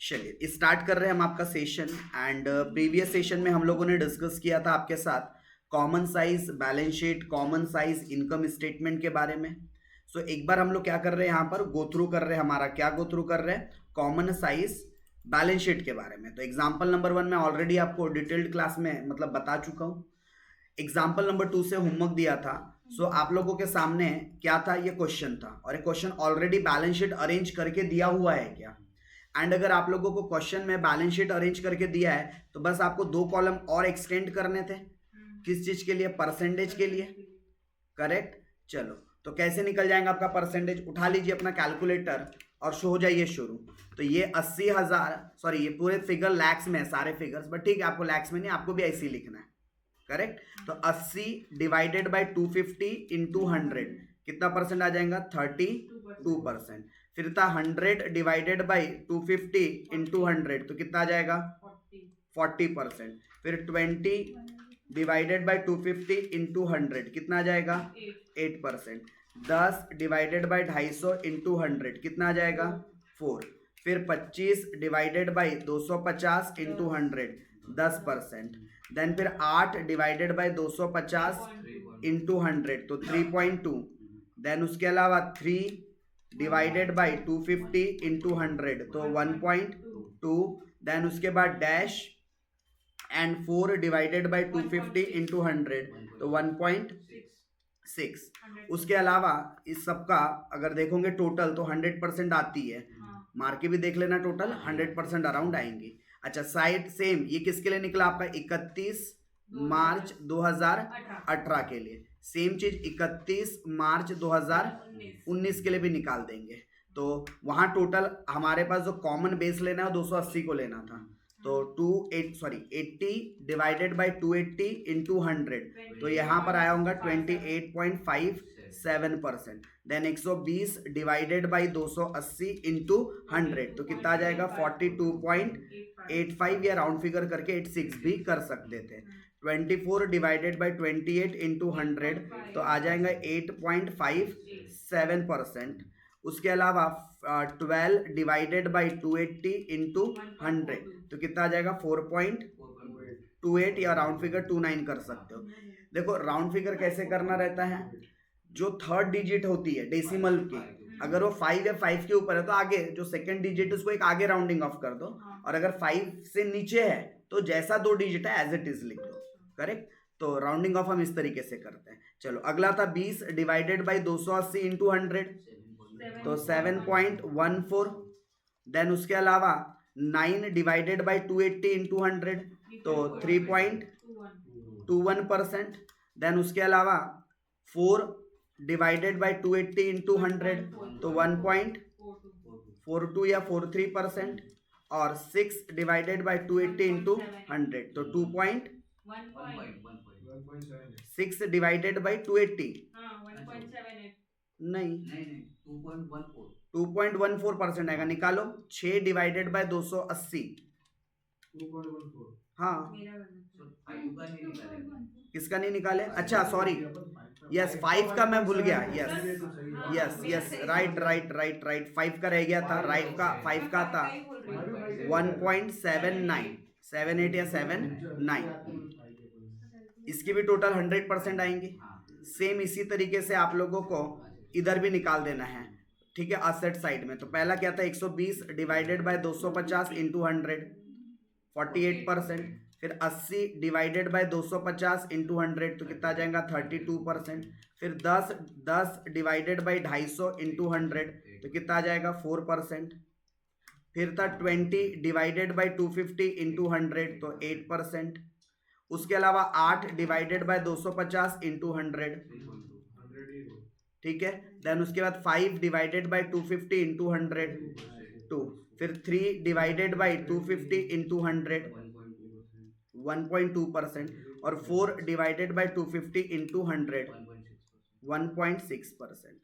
चलिए स्टार्ट कर रहे हैं हम आपका सेशन। एंड प्रीवियस सेशन में हम लोगों ने डिस्कस किया था आपके साथ common size balance sheet, common size income statement के बारे में। सो एक बार हम लोग क्या कर रहे हैं यहाँ पर गो थ्रू कर रहे हैं, हमारा क्या गो थ्रू कर रहे हैं, कॉमन साइज बैलेंस शीट के बारे में। तो एग्जाम्पल नंबर 1 में ऑलरेडी आपको डिटेल्ड क्लास में मतलब बता चुका हूँ। एग्जाम्पल नंबर 2 से होमवर्क दिया था। सो आप लोगों के सामने क्या था, ये क्वेश्चन था और ये question already balance sheet arrange करके दिया हुआ है क्या। एंड अगर आप लोगों को क्वेश्चन में बैलेंस शीट अरेंज करके दिया है तो बस आपको 2 कॉलम और एक्सटेंड करने थे। किस चीज के लिए? परसेंटेज के लिए। करेक्ट। चलो तो कैसे निकल जाएगा आपका परसेंटेज? उठा लीजिए अपना कैलकुलेटर और शो हो जाइए शुरू। तो ये 80,000, सॉरी ये पूरे फिगर लैक्स में है सारे फिगर्स, बट ठीक है आपको लैक्स में नहीं, आपको भी ऐसे ही लिखना है। करेक्ट। तो 80 डिवाइडेड बाई 250 इंटू 100 कितना परसेंट आ जाएगा? 32%। फिर था 100 डिवाइडेड बाई 250 इंटू 100 तो कितना आ जाएगा? 40%। फिर 20 डिवाइडेड बाई 250 इंटू 100 कितना आ जाएगा? 8%। 10 डिवाइडेड बाई 250 इंटू 100 कितना आ जाएगा? 4। फिर 25 डिवाइडेड बाई 250 इंटू 100 10%। देन फिर 8 डिवाइडेड बाई 250 इंटू 100 तो 3.2। देन उसके अलावा 3 डिवाइडेड बाई 250 इंटू 100 तो 1.2। देन उसके बाद dash and 4 divided by 250 into 100 तो 1.6। उसके अलावा इस सब का अगर देखोगे टोटल तो 100% आती है। मार के भी देख लेना, टोटल 100% अराउंड आएंगी। अच्छा साइड सेम ये किसके लिए निकला आपका? 31 मार्च 2018 के लिए। सेम चीज 31 मार्च 2019 के लिए भी निकाल देंगे। तो वहां टोटल हमारे पास जो कॉमन बेस लेना है वो 280 को लेना था। तो 80 डिवाइडेड बाई 280 इंटू 100 तो यहाँ पर आया होगा 28.57%। देन 120 डिवाइडेड बाई 280 इंटू 100 तो कितना आ जाएगा? 42.85 या राउंड फिगर करके 86 भी कर सकते थे। 24 डिवाइडेड बाई 28 इंटू 100 तो आ जाएगा 8.57%। उसके अलावा 12 डिवाइडेड बाई 280 इंटू 100 तो कितना आ जाएगा? 4.28 या राउंड फिगर 29 कर सकते हो। देखो राउंड फिगर कैसे करना रहता है, जो थर्ड डिजिट होती है डेसिमल की, अगर वो 5 या 5 के ऊपर है तो आगे जो सेकंड डिजिट उसको एक आगे राउंडिंग ऑफ कर दो, और अगर 5 से नीचे है तो जैसा 2 डिजिट है एज इट इज लिख दो। करेक्ट। तो राउंडिंग ऑफ हम इस तरीके से करते हैं। चलो अगला था 20 डिवाइडेड बाई 280 इंटू 100 तो 7.14। देन उसके अलावा 9 डिवाइडेड बाई 280 इंटू 100 तो 3.21%। देन उसके अलावा 4 डिवाइडेड बाई 280 इंटू 100 तो 1.42 या 43%। और 6 डिवाइडेड बाई 280 इंटू 100 तो 2.6 डिवाइडेड बाई 280 नहीं 2.14% आएगा। निकालो 6 डिवाइडेड बाय 280 हाँ किसका नहीं निकाले? अच्छा सॉरी, यस 5 का मैं भूल गया। Yes yes yes right right right right 5 का रह गया था। राइट का 5 का था 1.79 78 या 79। इसकी भी टोटल 100% आएंगी। सेम इसी तरीके से आप लोगों को इधर भी निकाल देना है। ठीक है, असेट साइड में तो पहला क्या था? 120 डिवाइडेड बाय 250 इंटू 100 48%। फिर 80 डिवाइडेड बाय 250 इंटू 100 तो कितना आ जाएगा? 32%। फिर 10 डिवाइडेड बाई 250 इंटू 100 तो कितना आ जाएगा? 4%। फिर था 20 डिवाइडेड बाई 250 इंटू 100 तो 8%। उसके अलावा 8 डिवाइडेड बाय 250 इंटू 100 ठीक है। देन उसके बाद 5 डिवाइडेड बाई 250 इंटू 100 2। फिर 3 डिवाइडेड बाई 250 इंटू 100 1.2%। और 4 डिवाइडेड बाई 250 इंटू 100 1.6%।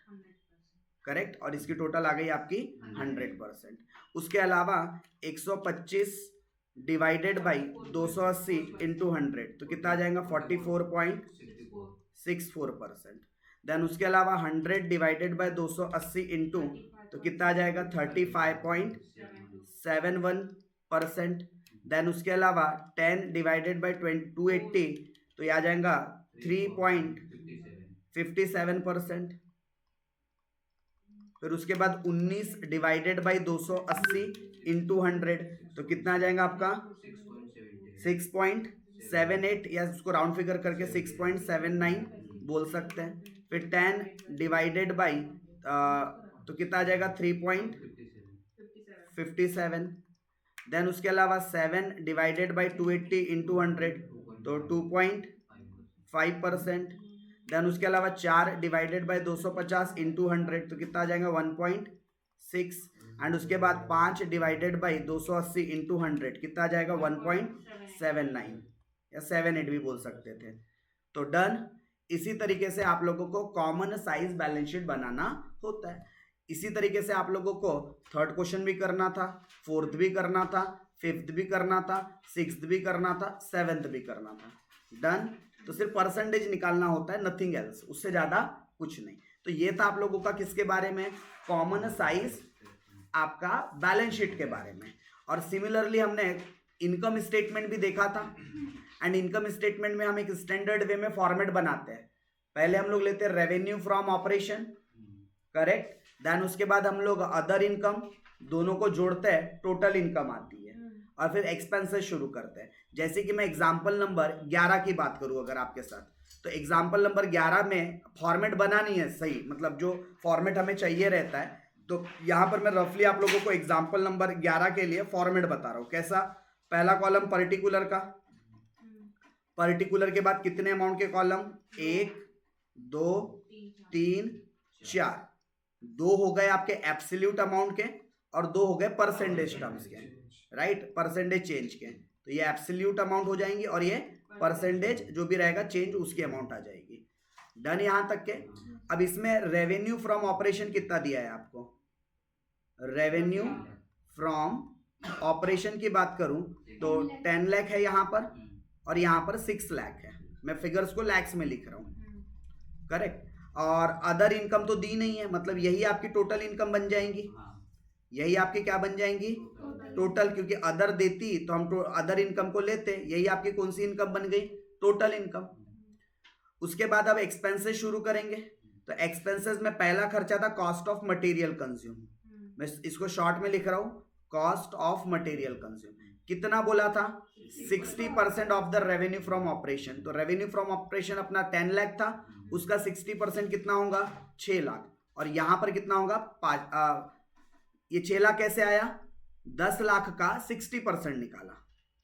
करेक्ट। और इसकी टोटल आ गई आपकी 100%। उसके अलावा 125 डिवाइडेड बाई 280 इंटू 100 तो कितना आ जाएगा? 44.64%। देन उसके अलावा 100 डिवाइडेड बाय 280 इंटू तो कितना आ जाएगा? 0.71%। देन उसके अलावा 10 डिवाइडेड बाई 280 तो ये आ जाएगा 3.57%। फिर उसके बाद 19 डिवाइडेड बाई 280 इंटू 100 तो कितना आ जाएगा आपका 6.78 या उसको राउंड फिगर करके 6.79 बोल सकते हैं। फिर 10 डिवाइडेड बाई तो कितना आ जाएगा 3.57। देन उसके अलावा 7 डिवाइडेड बाई 280 इंटू 100 तो 2.5%। देन उसके अलावा 4 डिवाइडेड बाई 250 इंटू 100 तो कितना आ जाएगा 1.6। एंड उसके बाद 5 डिवाइडेड बाई 280 इंटू 100 कितना आ जाएगा 1.79 या 78 भी बोल सकते थे। तो डन। इसी तरीके से आप लोगों को कॉमन साइज बैलेंस शीट बनाना होता है। इसी तरीके से आप लोगों को थर्ड क्वेश्चन भी करना था, फोर्थ भी करना था, फिफ्थ भी करना था, सिक्स्थ भी करना था, सेवेंथ भी करना था। डन। तो सिर्फ परसेंटेज निकालना होता है, नथिंग एल्स, उससे ज्यादा कुछ नहीं। तो ये था आप लोगों का किसके बारे में, कॉमन साइज आपका बैलेंस शीट के बारे में। और सिमिलरली हमने इनकम स्टेटमेंट भी देखा था। एंड इनकम स्टेटमेंट में हम एक स्टैंडर्ड वे में फॉर्मेट बनाते हैं। पहले हम लोग लेते हैं revenue from operation, correct. Then उसके बाद हम लोग अदर इनकम, दोनों को जोड़ते हैं, टोटल इनकम आती है। और फिर एक्सपेंसेस शुरू करते हैं। जैसे कि मैं एग्जाम्पल नंबर 11 की बात करूं अगर आपके साथ, तो एग्जाम्पल नंबर 11 में फॉर्मेट बना नहीं है सही, मतलब जो फॉर्मेट हमें चाहिए रहता है। तो यहाँ पर मैं रफली आप लोगों को एग्जाम्पल नंबर 11 के लिए फॉर्मेट बता रहा हूँ। कैसा, पहला कॉलम पर्टिकुलर का, पर्टिकुलर के बाद कितने अमाउंट के कॉलम, 1 2 3 4, 2 हो गए आपके एब्सोल्यूट अमाउंट के और 2 हो गए परसेंटेज टर्म्स के, राइट, परसेंटेज चेंज के। तो ये एब्सोल्यूट अमाउंट हो जाएंगे और ये परसेंटेज जो भी रहेगा चेंज उसकी अमाउंट आ जाएगी। डन यहां तक के। अब इसमें रेवेन्यू फ्रॉम ऑपरेशन कितना दिया है आपको, रेवेन्यू फ्रॉम ऑपरेशन की बात करूं तो 10 लाख है यहां पर और यहां पर 6 लाख है। मैं फिगर्स को लैक्स में लिख रहा हूं, करेक्ट। और अदर इनकम तो दी नहीं है, मतलब यही आपकी टोटल इनकम बन जाएंगी, यही आपकी क्या बन जाएंगी, टोटल। क्योंकि अदर देती तो हम अदर इनकम को लेते, यही आपकी कौन सी इनकम बन गई, टोटल इनकम। उसके बाद अब एक्सपेंसेस शुरू करेंगे। तो एक्सपेंसेस में पहला खर्चा था कॉस्ट ऑफ मटेरियल कंज्यूम, मैं इसको शॉर्ट में लिख रहा हूं, कॉस्ट ऑफ मटेरियल कंज्यूम। कितना बोला था, 60% of the revenue from operation. तो रेवेन्यू फ्रॉम ऑपरेशन अपना 10 लाख था, उसका 60% कितना होगा, 6 लाख। और यहां पर कितना होगा, ये 6 लाख कैसे आया, 10 लाख का 60% निकाला,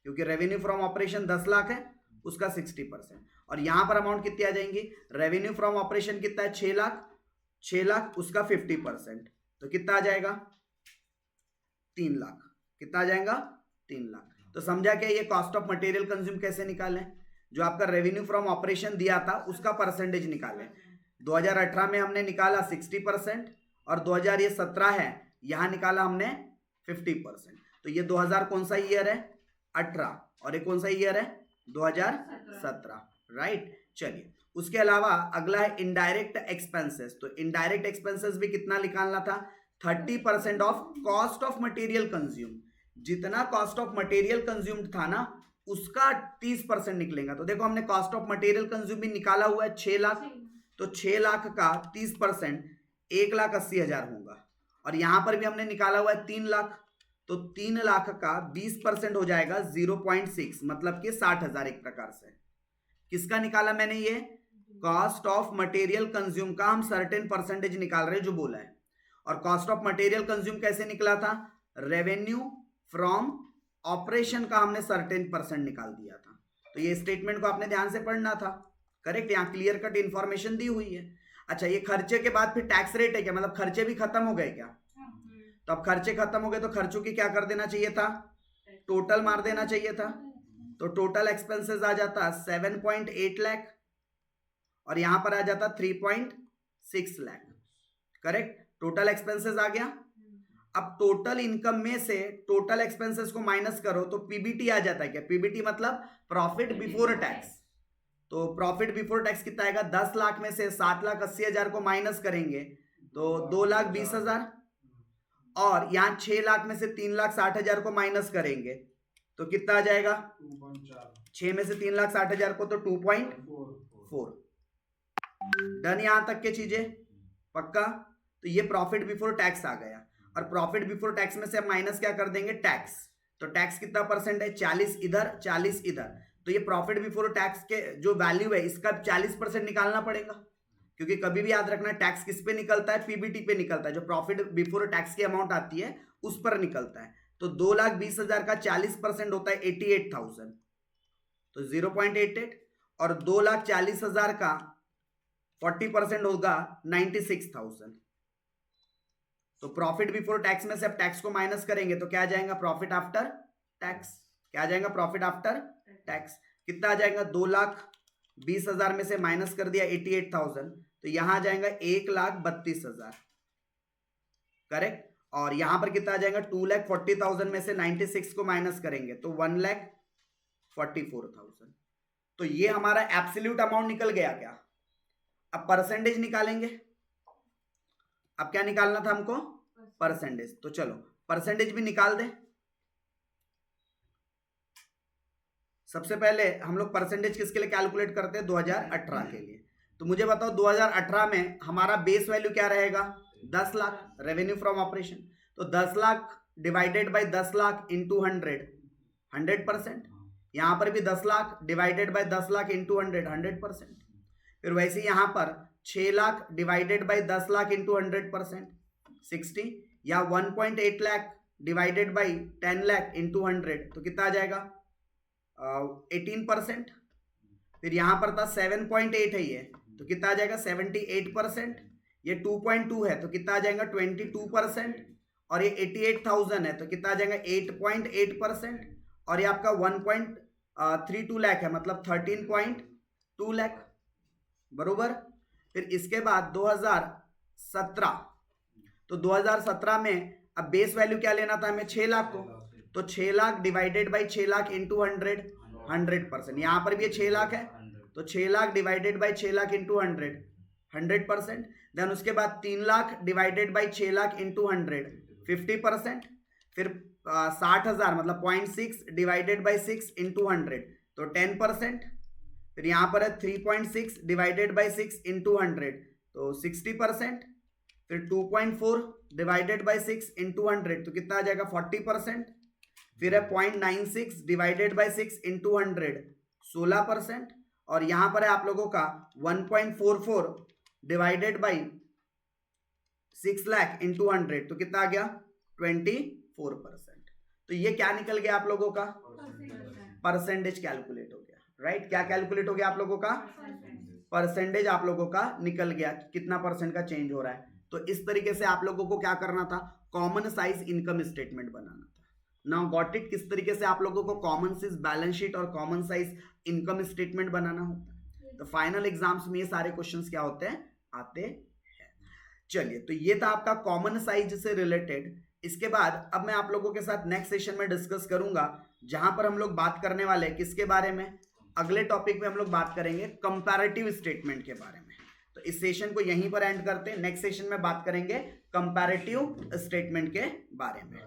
क्योंकि रेवेन्यू फ्रॉम ऑपरेशन 10 लाख है, उसका 60%। और यहां पर अमाउंट कितनी आ जाएंगी, रेवेन्यू फ्रॉम ऑपरेशन कितना है, 6 लाख, 6 लाख उसका 50%, तो कितना आ जाएगा, 3 लाख। कितना आ जाएगा, 3 लाख। तो समझा क्या, ये कॉस्ट ऑफ मटेरियल कंज्यूम कैसे निकालें, जो आपका रेवेन्यू फ्रॉम ऑपरेशन दिया था उसका परसेंटेज निकालें। 2018 में हमने निकाला 60% और 2017 है, यहां निकाला हमने 50%। तो ये 2000 कौन सा ईयर है, 18, और ये कौन सा ईयर है, 2017, राइट। चलिए, उसके अलावा अगला है इनडायरेक्ट एक्सपेंसेस। तो इनडायरेक्ट एक्सपेंसेस भी कितना निकालना था, 30% of cost of material consume. जितना कॉस्ट ऑफ मटेरियल कंज्यूम्ड था ना, उसका 30% निकलेगा। तो देखो हमने कॉस्ट ऑफ मटेरियल कंज्यूम भी निकाला हुआ है 6 लाख, तो 6 लाख का 30% 1,80,000 होगा। और यहां पर भी हमने निकाला हुआ है 3 लाख, तो 3 लाख का 20% हो जाएगा 0.6, मतलब कि 60,000 एक प्रकार से। किसका निकाला मैंने, ये कॉस्ट ऑफ मटेरियल कंज्यूम का हम सर्टेन परसेंटेज निकाल रहे हैं जो बोला है। और कॉस्ट ऑफ मटेरियल कंज्यूम कैसे निकला था, रेवेन्यू फ्रॉम ऑपरेशन का हमने सर्टेन परसेंट निकाल दिया था। तो ये स्टेटमेंट को आपने ध्यान से पढ़ना था, करेक्ट, यहाँ क्लियर कट इंफॉर्मेशन दी हुई है। अच्छा, ये खर्चे के बाद फिर टैक्स रेट है क्या, मतलब खर्चे भी खत्म हो गए क्या, तो अब खर्चे खत्म हो गए तो खर्चों की क्या कर देना चाहिए था, टोटल मार देना चाहिए था। तो टोटल एक्सपेंसेस आ जाता 7.8 लाख और यहां पर आ जाता 3.6 लाख, करेक्ट। टोटल एक्सपेंसेस आ गया। अब टोटल इनकम में से टोटल एक्सपेंसेस को माइनस करो तो पीबीटी आ जाता है क्या, पीबीटी मतलब प्रॉफिट बिफोर टैक्स। तो प्रॉफिट बिफोर टैक्स कितना आएगा, 10 लाख में से 7,80,000 को माइनस करेंगे तो 2,20,000। और यहाँ 6 लाख में से 3,60,000 को माइनस करेंगे तो कितना आ जाएगा? 6 में से 3,60,000 को तो 2.4। डन यहां तक के चीजें पक्का? तो ये प्रॉफिट बिफोर टैक्स आ गया, और प्रॉफिट बिफोर टैक्स में से हम माइनस क्या कर देंगे? टैक्स। तो टैक्स कितना परसेंट है? 40 इधर 40 इधर, तो ये प्रॉफिट बिफोर टैक्स के जो वैल्यू है इसका 40% निकालना पड़ेगा, क्योंकि कभी भी याद रखना टैक्स किस पे निकलता है? पीबीटी पे निकलता है, जो प्रॉफिट बिफोर टैक्स की अमाउंट आती है उस पर निकलता है। तो 2,20,000 का 40% होता है 88,000, तो 0.88, और 2,40,000 का 40% होगा 96,000। तो प्रॉफिट बिफोर टैक्स में से अब टैक्स को माइनस करेंगे तो क्या आ जाएगा? Profit after tax. क्या आ जाएगा? Profit after tax. कितना आ जाएगा? 2,20,000 में से माइनस कर दिया 88,000, तो यहां आ जाएगा 1,32,000, करेक्ट। और यहां पर कितना आ जाएगा? 2,40,000 में से 96 को माइनस करेंगे तो 1,44,000। तो ये हमारा एब्सोल्यूट अमाउंट निकल गया क्या? अब परसेंटेज निकालेंगे। अब क्या निकालना था हमको? परसेंटेज। तो चलो परसेंटेज भी निकाल दें। सबसे पहले हम लोग परसेंटेज किसके लिए कैलकुलेट करते हैं? 2018 के लिए। तो मुझे बताओ 2018 में हमारा बेस वैल्यू क्या रहेगा? 10 लाख रेवेन्यू फ्रॉम ऑपरेशन। तो 10 lakh divided by 10 lakh into 100% यहां पर भी 10 lakh divided by 10 lakh into 100% फिर वैसे यहां पर 6 lakh divided by 10 lakh into 100% 60, या 1.8 lakh divided by 10 lakh into 100 तो कितना आ जाएगा? 18%। फिर यहां पर था 7.8 है ये, तो कितना आ जाएगा? 78%। ये 2.2 है तो कितना आ जाएगा? 22%। और ये 88,000 है तो कितना आ जाएगा? 8.8%। और ये आपका 1.32 लाख है, मतलब 13.2 लाख, बरोबर। फिर इसके बाद 2017, तो 2017 में अब बेस वैल्यू क्या लेना था हमें? 6 लाख को। तो 6 lakh divided by 6 lakh into 100% यहां पर भी ये 6 लाख है, तो 6 lakh divided by 6 lakh into 100% then उसके बाद 3 lakh divided by 6 lakh into 50%। फिर 60,000 मतलब 0.6 डिवाइडेड बाई 6 इंटू 100 तो 10%। फिर यहाँ पर है 3.6 डिवाइडेड बाई 6 इंटू 100 तो 60%। फिर 2.4 डिवाइडेड बाई 6 इंटू 100 तो कितना आ जाएगा? 40%। फिर है 0.96 डिवाइडेड बाई 6 इंटू 100 16%। और यहाँ पर है आप लोगों का 1.44 डिवाइडेड बाई 6 लाख इंटू 100 तो कितना आ गया? 24%। तो ये क्या निकल गया आप लोगों का? परसेंटेज कैलकुलेट हो गया, राइट। क्या कैलकुलेट हो गया आप लोगों का? परसेंटेज आप लोगों का निकल गया, कितना परसेंट का चेंज हो रहा है। तो इस तरीके से आप लोगों को क्या करना था? कॉमन साइज इनकम स्टेटमेंट बनाना था। Now got it? किस तरीके से आप लोगों को कॉमन साइज बैलेंस शीट और कॉमन साइज इनकम स्टेटमेंट बनाना होता है। तो फाइनल एग्जाम्स में ये सारे क्वेश्चंस क्या होते हैं? आते हैं। चलिए, तो ये था आपका कॉमन साइज से रिलेटेड। इसके बाद अब मैं आप लोगों के साथ नेक्स्ट सेशन में डिस्कस करूंगा, जहां पर हम लोग बात करने वाले हैं किसके बारे में? अगले टॉपिक में हम लोग बात करेंगे कंपैरेटिव स्टेटमेंट के बारे में। तो इस सेशन को यहीं पर एंड करते हैं। नेक्स्ट सेशन में बात करेंगे कंपैरेटिव स्टेटमेंट के बारे में।